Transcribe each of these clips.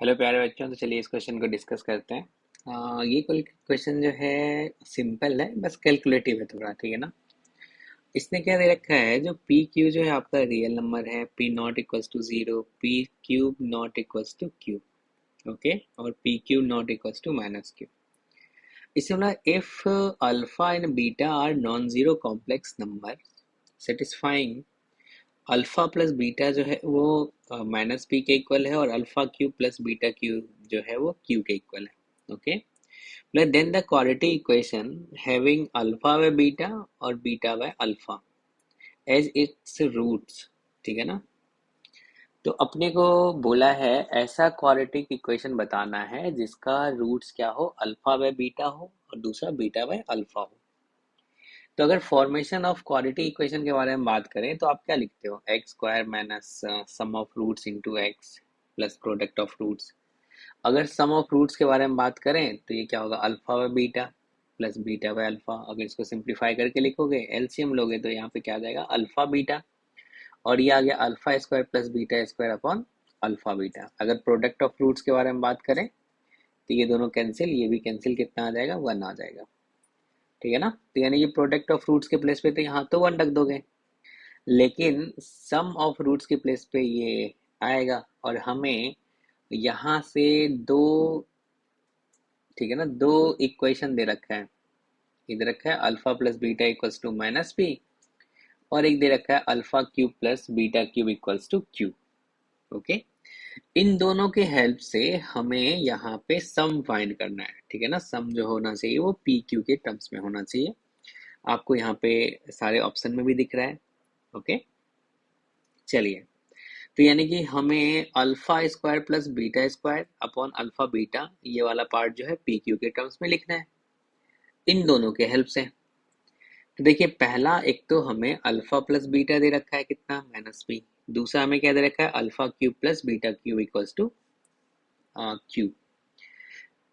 Hello प्यारे बच्चों। तो चलिए इस क्वेश्चन को डिस्कस करते हैं। ये क्वेश्चन जो है सिंपल है, बस कैलकुलेटिव है थोड़ा, ठीक है ना। इसने क्या दे रखा है, जो पी क्यू जो है आपका रियल नंबर है, P not equals to zero, P cube not equals to Q, okay, और P Q not equals to minus Q. इससे बोला if alpha and beta are non zero complex number satisfying alpha plus beta जो है वो minus P के equal है, और alpha Q plus beta Q जो है वो क्यू के इक्वल है, ओके। मतलब then the quadratic equation having alpha by beta और beta by alpha as its roots, ठीक है ना। तो अपने को बोला है ऐसा क्वाड्रेटिक इक्वेशन बताना है जिसका रूट्स क्या हो, अल्फा बाय बीटा हो और दूसरा बीटा बाय अल्फा हो। तो अगर फॉर्मेशन ऑफ क्वाड्रेटिक इक्वेशन के बारे में बात करें तो आप क्या लिखते हो, X square minus sum of roots into X plus product of roots. अगर सम ऑफ रूट्स के बारे में बात करें तो ये क्या होगा, alpha by beta plus beta by alpha. अगर इसको सिंप्लीफाई करके लिखोगे, एलसीएम लोगे, तो यहाँ पे क्या आ जाएगा, अल्फा बीटा, और ये आ गया alpha square plus beta square upon alpha beta. अगर प्रोडक्ट ऑफ रूट्स के बारे में बात करें तो ये दोनों कैंसिल, ये भी कैंसिल, कितना आ जाएगा, वन आ जाएगा, ठीक है ना। तो यानी कि प्रोडक्ट ऑफ रूट्स के प्लेस पे तो यहाँ तो वन रख दोगे, लेकिन सम ऑफ रूट्स के प्लेस पे ये आएगा, और हमें यहाँ से दो, ठीक है ना, दो इक्वेशन दे रखा है। इधर रखा है alpha plus beta equals to minus P, और एक दे रखा है alpha cube plus beta cube equals to Q, okay. इन दोनों के हेल्प से हमें यहाँ पे सम फाइंड करना है, ठीक है ना। सम जो होना चाहिए वो पी क्यू के टर्म्स में होना चाहिए। आपको यहाँ पे सारे ऑप्शन में भी दिख रहा है, ओके। चलिए, तो यानी कि हमें alpha square plus beta square upon alpha beta, ये वाला पार्ट जो है पी क्यू के टर्म्स में लिखना है इन दोनों के हेल्प से। तो देखिए, पहला एक तो हमें अल्फा प्लस बीटा दे रखा है, कितना, माइनस बी। दूसरा हमें क्या दे रखा है, alpha cube plus beta cube equals to Q.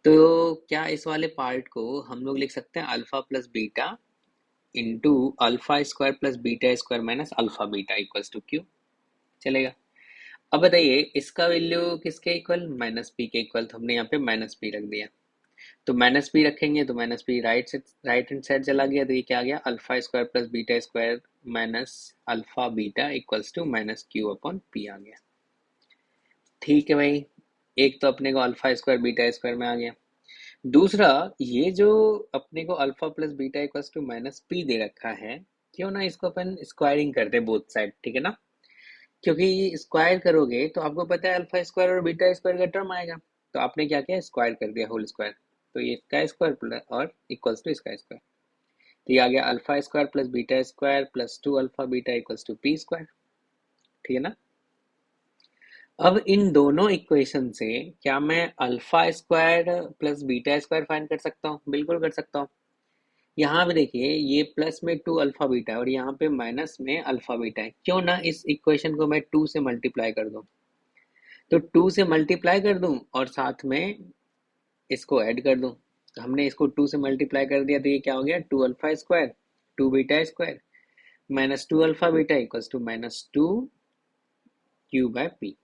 तो क्या इस वाले पार्ट को हम लोग लिख सकते हैं alpha plus beta into alpha square plus beta square minus alpha beta equals to Q, चलेगा। अब बताइए इसका वैल्यू किसके इक्वल, माइनस पी के इक्वल, तो हमने यहाँ पे माइनस पी रख दिया। तो माइनस पी रखेंगे तो minus P right hand side चला गया, तो ये क्या आ गया, alpha square plus beta square minus alpha beta equals to minus Q upon P आ गया। ठीक है भाई, एक तो अपने को अल्फा स्क्वायर बीटा स्क्वायर में आ गया। दूसरा, ये जो अपने को alpha plus beta equals to minus P दे रखा है, क्यों ना इसको अपन स्क्वायरिंग करते हैं बोथ साइड, ठीक है ना। क्योंकि स्क्वायर करोगे तो आपको पता है अल्फा स्क्वायर और बीटा स्क्वायर का टर्म आएगा, तो आपने क्या किया, स्क्वायर कर दिया, होल स्क्वायर। तो ये इसका स्क्वायर प्लस और इक्वल्स टू इसका स्क्वायर, तो ये आ गया alpha square plus beta square plus two alpha beta equals to P square, ठीक है ना। अब इन दोनों इक्वेशन से क्या मैं alpha square plus beta square find कर सकता हूँ, बिल्कुल कर सकता हूँ। यहाँ पे देखिए, ये प्लस में टू अल्फा बीटा है और यहाँ पे माइनस में अल्फा बीटा है, क्यों ना इस इक्वेशन को मैं टू से मल्टीप्लाई कर दूं। तो टू से मल्टीप्लाई कर दूं और साथ में इसको ऐड कर दूं। तो हमने इसको टू से मल्टीप्लाई कर दिया, तो ये क्या हो गया, two alpha square two beta square minus two alpha beta equals to minus two Q by P,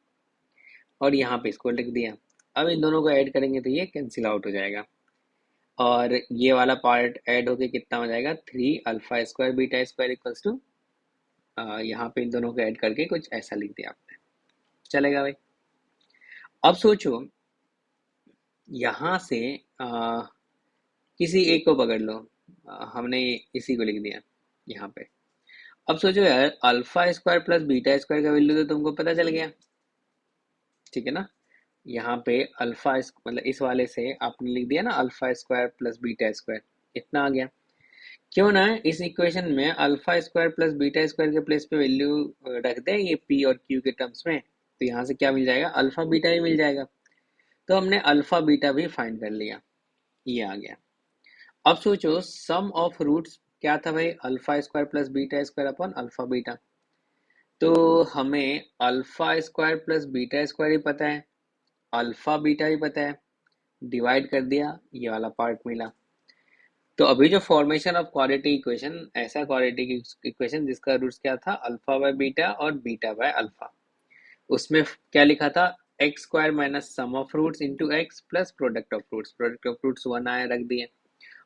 और यहाँ पे इसको लिख दिया। अब इन दोनों को ऐड करेंगे तो ये कैंसिल आउट हो जाएगा, और ये वाला पार्ट ऐड होके कितना हो जाएगा, three alpha square beta square equals to, यहाँ पे इन दोनों को ऐड करके कुछ ऐसा लिख दिया आपने, चलेगा भाई। अब सोचो, यहाँ से आ, किसी एक को पकड़ लो, हमने इसी को लिख दिया यहाँ पे। अब सोचो यार, alpha square plus beta square का वैल्यू तो तुमको पता चल गया, ठीक है ना। यहाँ पे अल्फा मतलब इस वाले से आपने लिख दिया ना alpha square plus beta square, इतना आ गया। क्यों ना इस इक्वेशन में alpha square plus beta square के प्लेस पे वैल्यू रख दें ये पी और क्यू के टर्म्स में, तो यहाँ से क्या मिल जाएगा, अल्फा बीटा ही मिल जाएगा। तो हमने अल्फा बीटा भी फाइंड कर लिया, ये आ गया। अब सोचो सम ऑफ रूट्स क्या था भाई, alpha square plus beta square upon alpha beta. तो हमें alpha square plus beta square ही पता है, अल्फा बीटा भी पता है, डिवाइड कर दिया, ये वाला पार्ट मिला। तो अभी जो फॉर्मेशन ऑफ क्वाड्रेटिक इक्वेशन, ऐसा क्वाड्रेटिक इक्वेशन जिसका रूट्स क्या था, अल्फा बाय बीटा और बीटा बाय अल्फा, उसमें क्या लिखा था, x square minus sum of fruits into x plus product of fruits 1 आया, रख दिए।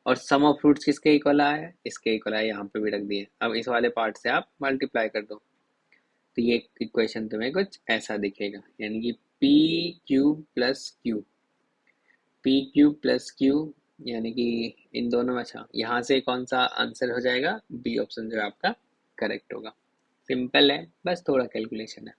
और सम ऑफ फ्रूट्स किसके इक्वल आया है, इसके इक्वल आया, यहाँ पे भी रख दिए। अब इस वाले पार्ट से आप मल्टीप्लाई कर दो, तो ये इक्वेशन तुम्हें कुछ ऐसा दिखेगा, यानी कि P cube plus Q, P cube plus Q, यानी कि इन दोनों में, अच्छा यहाँ से कौन सा आंसर हो जाएगा, बी ऑप्शन जो है आपका करेक्ट होगा। सिंपल है, बस थोड़ा कैलकुलेशन है।